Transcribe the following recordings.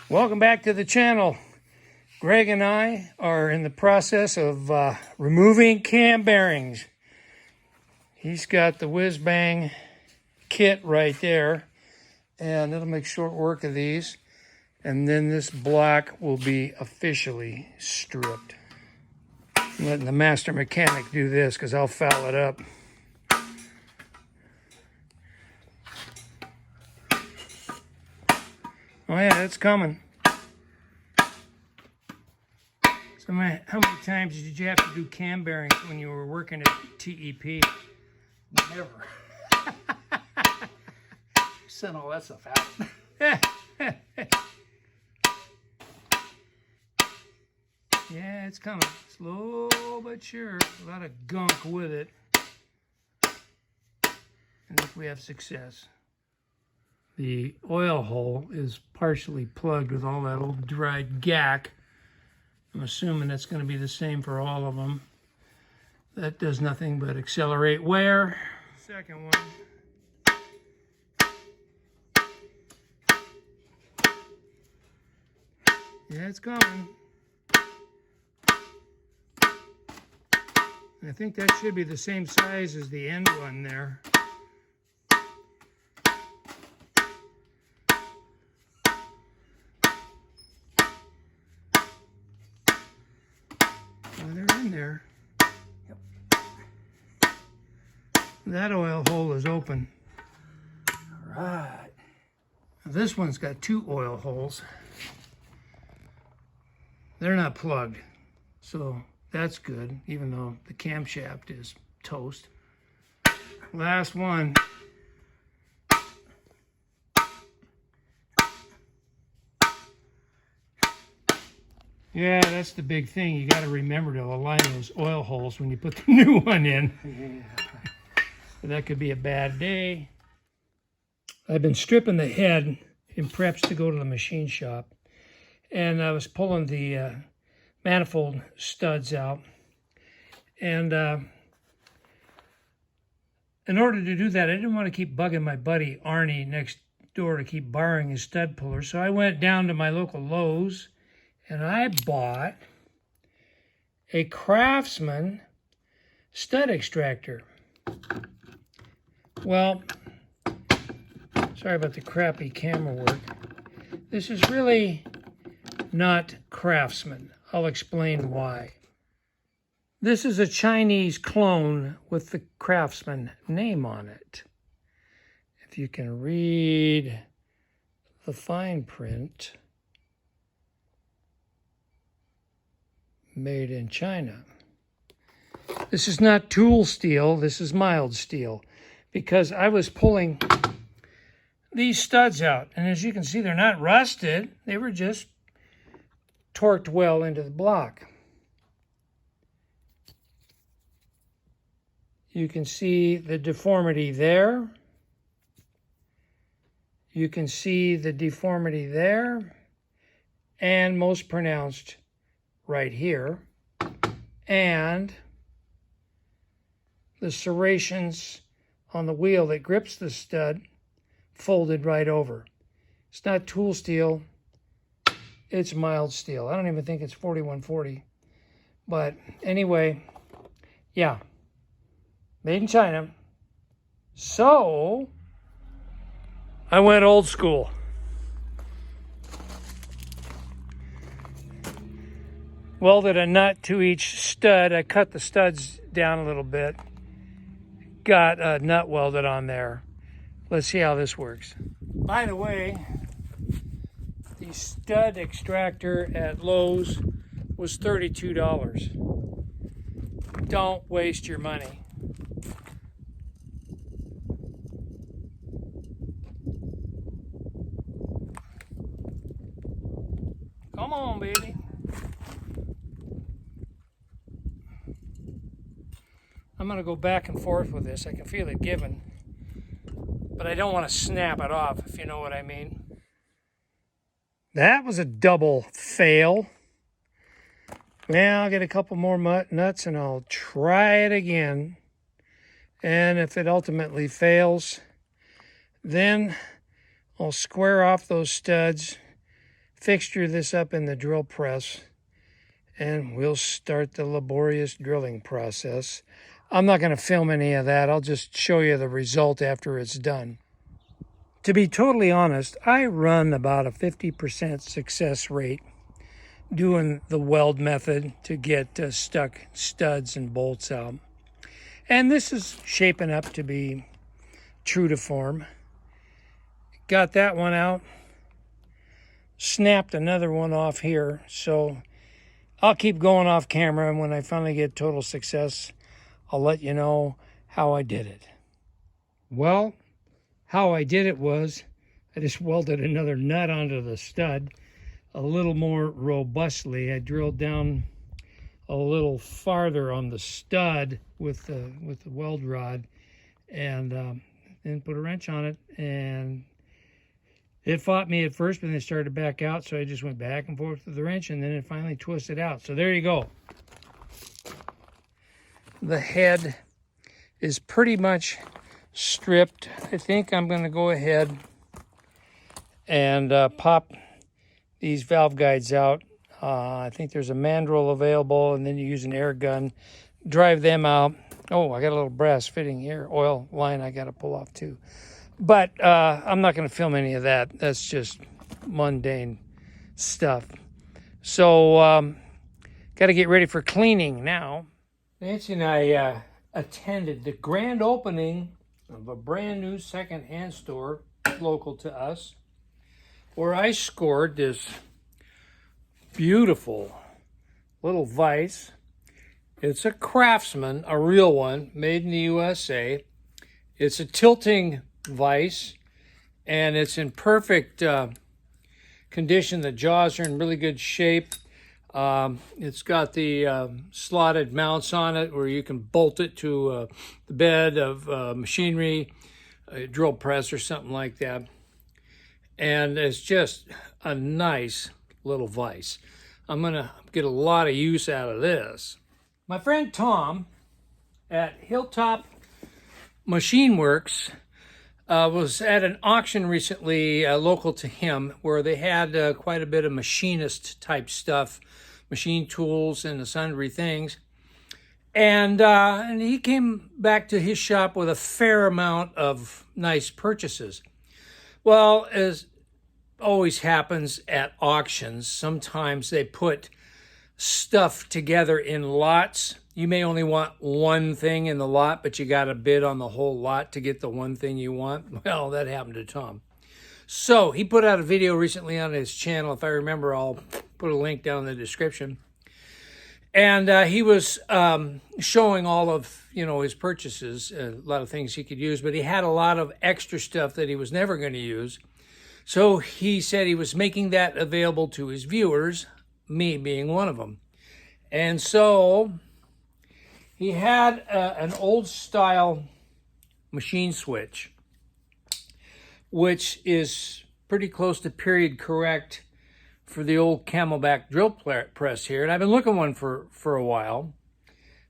Welcome back to the channel. Greg and I are in the process of removing cam bearings. He's got the whiz bang kit right there, and it'll make short work of these. And then this block will be officially stripped. I'm letting the master mechanic do this because I'll foul it up. Oh yeah, it's coming. So how many times did you have to do cam bearings when you were working at TEP? Never. Sent all that stuff out. Yeah, it's coming. Slow but sure. A lot of gunk with it. I think we have success. The oil hole is partially plugged with all that old dried gack. I'm assuming that's going to be the same for all of them. That does nothing but accelerate wear. Second one. Yeah, it's coming. I think that should be the same size as the end one there. Oh, they're in there. Yep. That oil hole is open. All right. This one's got two oil holes. They're not plugged, so that's good, even though the camshaft is toast. Last one. Yeah, that's the big thing. You got to remember to align those oil holes when you put the new one in. Yeah. That could be a bad day. I've been stripping the head in preps to go to the machine shop, and I was pulling the manifold studs out. And in order to do that, I didn't want to keep bugging my buddy Arnie next door to keep borrowing his stud puller. So I went down to my local Lowe's and I bought a Craftsman stud extractor. Well, sorry about the crappy camera work. This is really not Craftsman. I'll explain why. This is a Chinese clone with the Craftsman name on it. If you can read the fine print, made in China. This is not tool steel, this is mild steel, because I was pulling these studs out, and as you can see, they're not rusted, they were just torqued well into the block. You can see the deformity there. You can see the deformity there, and most pronounced right here. And the serrations on the wheel that grips the stud folded right over. It's not tool steel, it's mild steel. I don't even think it's 4140. But anyway, yeah, made in China. So I went old school. Welded a nut to each stud. I cut the studs down a little bit. Got a nut welded on there. Let's see how this works. By the way, the stud extractor at Lowe's was $32. Don't waste your money. Come on, baby. I'm going to go back and forth with this. I can feel it giving, but I don't want to snap it off, if you know what I mean. That was a double fail. Well, I'll get a couple more nuts and I'll try it again. And if it ultimately fails, then I'll square off those studs, fixture this up in the drill press, and we'll start the laborious drilling process. I'm not going to film any of that. I'll just show you the result after it's done. To be totally honest, I run about a 50% success rate doing the weld method to get stuck studs and bolts out. And this is shaping up to be true to form. Got that one out. Snapped another one off here. So I'll keep going off camera, and when I finally get total success, I'll let you know how I did it. Well, how I did it was I just welded another nut onto the stud a little more robustly. I drilled down a little farther on the stud with the weld rod, and then put a wrench on it, and it fought me at first, but then it started to back out, so I just went back and forth with the wrench, and then it finally twisted out. So there you go. The head is pretty much stripped. I think I'm going to go ahead and pop these valve guides out. I think there's a mandrel available, and then you use an air gun, drive them out. Oh, I got a little brass fitting here, oil line I got to pull off too. But I'm not going to film any of that. That's just mundane stuff. So got to get ready for cleaning now. Nancy and I attended the grand opening of a brand new second-hand store local to us, where I scored this beautiful little vise. It's a Craftsman, a real one, made in the USA. It's a tilting vise, and it's in perfect condition. The jaws are in really good shape. It's got the slotted mounts on it where you can bolt it to the bed of machinery, a drill press or something like that. And it's just a nice little vise. I'm gonna get a lot of use out of this. My friend Tom at Hilltop Machine Works was at an auction recently local to him, where they had quite a bit of machinist type stuff, machine tools and sundry things. And he came back to his shop with a fair amount of nice purchases. Well, as always happens at auctions, sometimes they put stuff together in lots. You may only want one thing in the lot, but you got to bid on the whole lot to get the one thing you want. Well, that happened to Tom. So he put out a video recently on his channel. If I remember, I'll put a link down in the description. And he was showing all of, his purchases, a lot of things he could use, but he had a lot of extra stuff that he was never going to use. So he said he was making that available to his viewers, me being one of them. And so he had an old style machine switch, which is pretty close to period correct for the old Camelback drill press here. And I've been looking one for a while.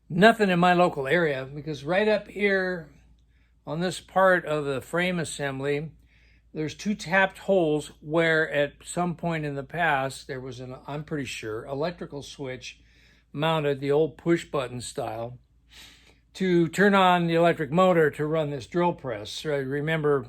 Nothing in my local area, because right up here on this part of the frame assembly, there's two tapped holes where at some point in the past there was an, I'm pretty sure, electrical switch mounted, the old push button style, to turn on the electric motor to run this drill press. So I remember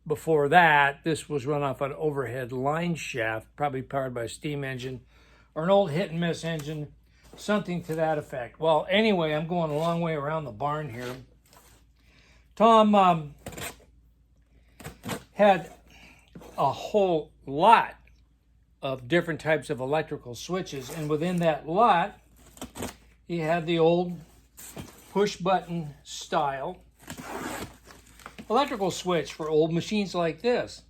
before that, this was run off an overhead line shaft, probably powered by a steam engine or an old hit and miss engine, something to that effect. Well, anyway, I'm going a long way around the barn here. Tom had a whole lot of different types of electrical switches, and within that lot, he had the old push button style electrical switch for old machines like this.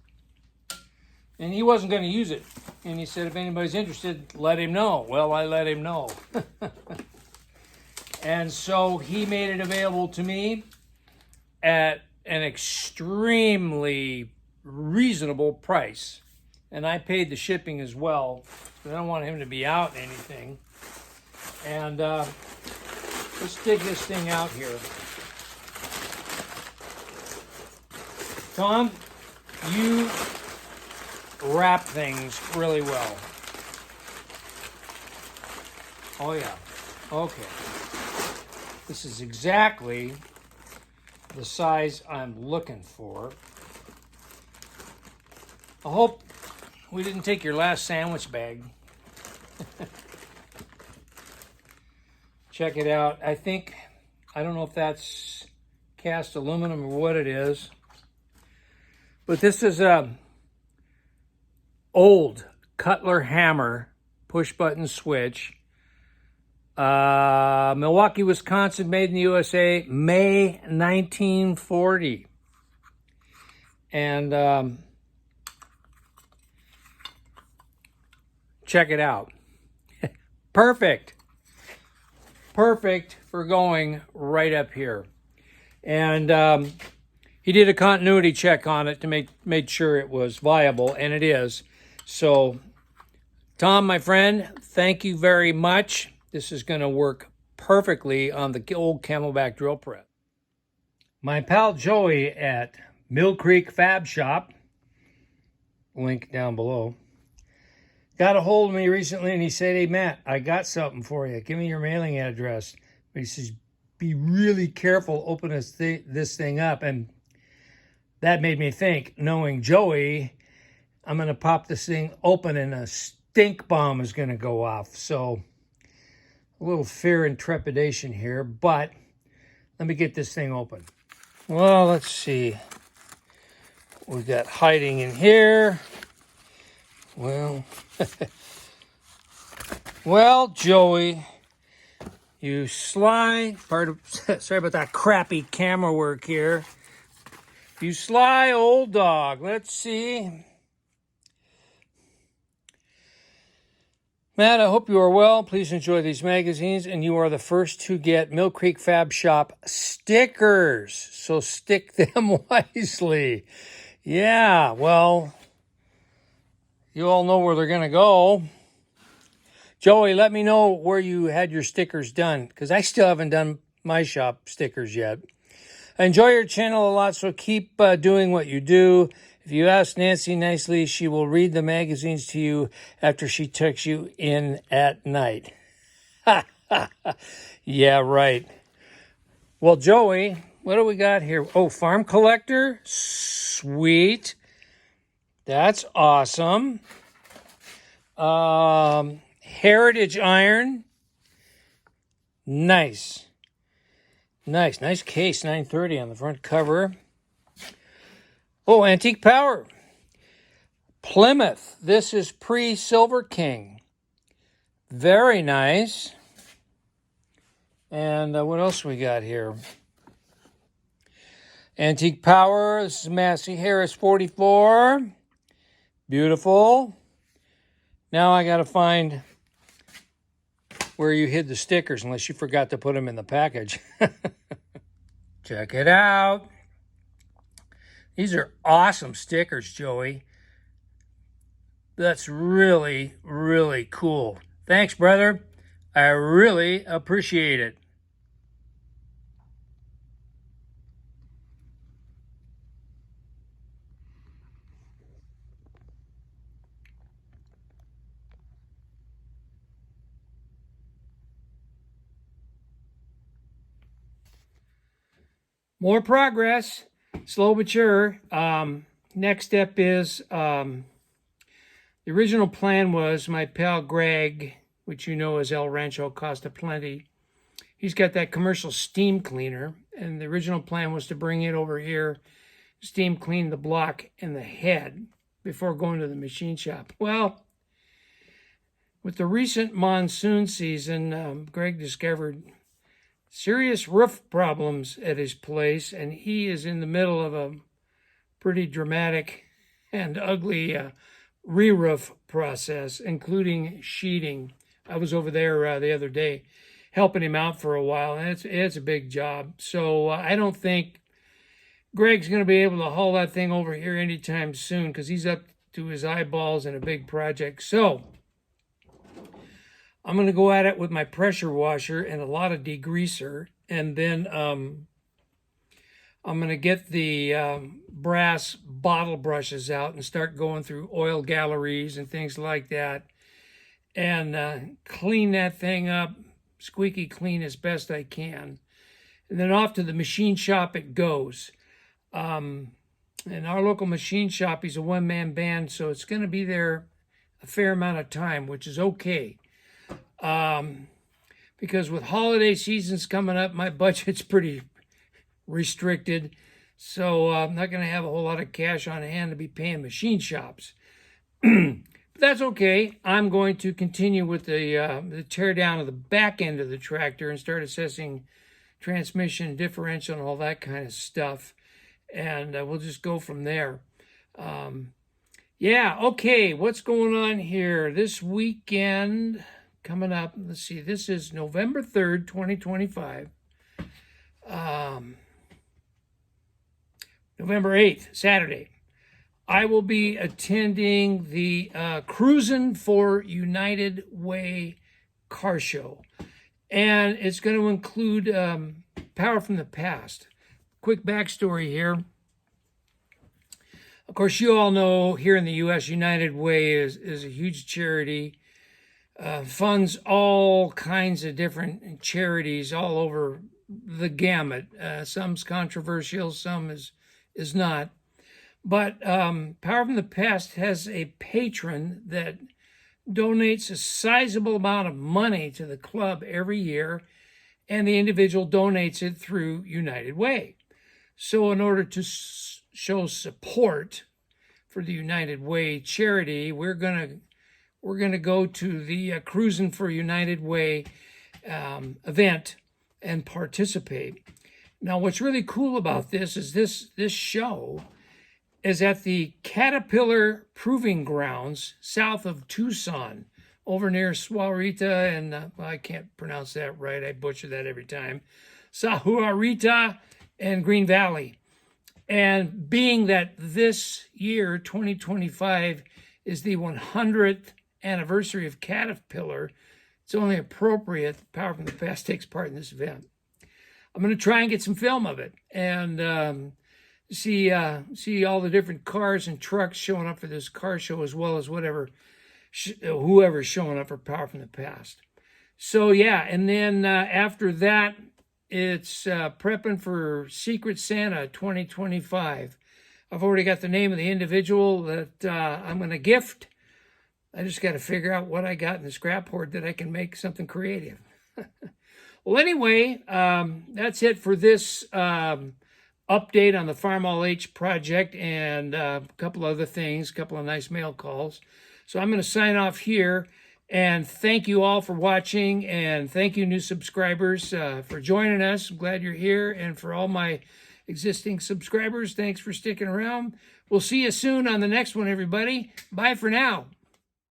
And he wasn't going to use it. And he said, if anybody's interested, let him know. Well, I let him know. And so he made it available to me at an extremely reasonable price. And I paid the shipping as well, because I don't want him to be out anything. And let's dig this thing out here. Tom, you wrap things really well. Oh yeah, okay. This is exactly the size I'm looking for. I hope we didn't take your last sandwich bag. Check it out. I don't know if that's cast aluminum or what it is, but this is a old Cutler hammer push button switch. Milwaukee, Wisconsin, made in the USA, May 1940. And check it out. Perfect. Perfect for going right up here. And he did a continuity check on it to make sure it was viable, and it is. So, Tom, my friend, thank you very much. This is going to work perfectly on the old Camelback drill press. My pal Joey at Mill Creek Fab Shop, link down below, got a hold of me recently and he said, "Hey, Matt, I got something for you. Give me your mailing address." But he says, "Be really careful opening this thing up." And that made me think, knowing Joey, I'm going to pop this thing open and a stink bomb is going to go off. So a little fear and trepidation here, but let me get this thing open. Well, let's see. We got hiding in here. Well, well, Joey, you sly, sorry about that crappy camera work here. You sly old dog. Let's see. Matt, I hope you are well. Please enjoy these magazines, and you are the first to get Mill Creek Fab Shop stickers, so stick them wisely. Yeah, well, you all know where they're going to go. Joey, let me know where you had your stickers done, because I still haven't done my shop stickers yet. I enjoy your channel a lot, so keep doing what you do. If you ask Nancy nicely, she will read the magazines to you after she tucks you in at night. Yeah, right. Well, Joey, what do we got here? Oh, Farm Collector. Sweet. That's awesome. Heritage Iron. Nice. Nice case, 930 on the front cover. Oh, Antique Power. Plymouth. This is pre-Silver King. Very nice. And what else we got here? Antique Power. This is Massey Harris 44. Beautiful. Now I got to find where you hid the stickers, unless you forgot to put them in the package. Check it out. These are awesome stickers, Joey. That's really, really cool. Thanks, brother. I really appreciate it. More progress, slow but sure. Next step is the original plan was my pal Greg, which you know as El Rancho Costa Plenty. He's got that commercial steam cleaner, and the original plan was to bring it over here, steam clean the block and the head before going to the machine shop. Well, with the recent monsoon season, Greg discovered serious roof problems at his place, and he is in the middle of a pretty dramatic and ugly re-roof process, including sheeting. I was over there the other day helping him out for a while, and it's a big job. So I don't think Greg's going to be able to haul that thing over here anytime soon, because he's up to his eyeballs in a big project. So I'm going to go at it with my pressure washer and a lot of degreaser, and then I'm I'm going to get the brass bottle brushes out and start going through oil galleries and things like that, and clean that thing up, squeaky clean as best I can. And then off to the machine shop it goes. And our local machine shop, he's a one-man band, so it's going to be there a fair amount of time, which is okay. Because with holiday seasons coming up, my budget's pretty restricted. So I'm not going to have a whole lot of cash on hand to be paying machine shops. But that's okay. I'm going to continue with the tear down of the back end of the tractor and start assessing transmission, differential, and all that kind of stuff. And we'll just go from there. Yeah, okay, what's going on here? This weekend coming up, let's see, this is November 3rd, 2025. November 8th, Saturday. I will be attending the Cruisin' for United Way car show. And it's going to include Power from the Past. Quick backstory here. Of course, you all know here in the U.S., United Way is a huge charity. Funds all kinds of different charities all over the gamut. Some's controversial, some is not. But Power from the Past has a patron that donates a sizable amount of money to the club every year, and the individual donates it through United Way. So in order to show support for the United Way charity, we're gonna go to the Cruisin' for United Way event and participate. Now, what's really cool about this is this show is at the Caterpillar Proving Grounds south of Tucson, over near Sahuarita, and I can't pronounce that right. I butcher that every time. Sahuarita and Green Valley. And being that this year, 2025, is the 100th anniversary of Caterpillar, it's only appropriate that Power from the Past takes part in this event. I'm going to try and get some film of it and see all the different cars and trucks showing up for this car show, as well as whoever's showing up for Power from the Past. So yeah, and then after that, it's prepping for Secret Santa 2025. I've already got the name of the individual that I'm going to gift. I just got to figure out what I got in the scrap hoard that I can make something creative. Well, anyway, that's it for this update on the Farmall H project and a couple other things, a couple of nice mail calls. So I'm going to sign off here, and thank you all for watching, and thank you new subscribers for joining us. I'm glad you're here, and for all my existing subscribers, thanks for sticking around. We'll see you soon on the next one, everybody. Bye for now.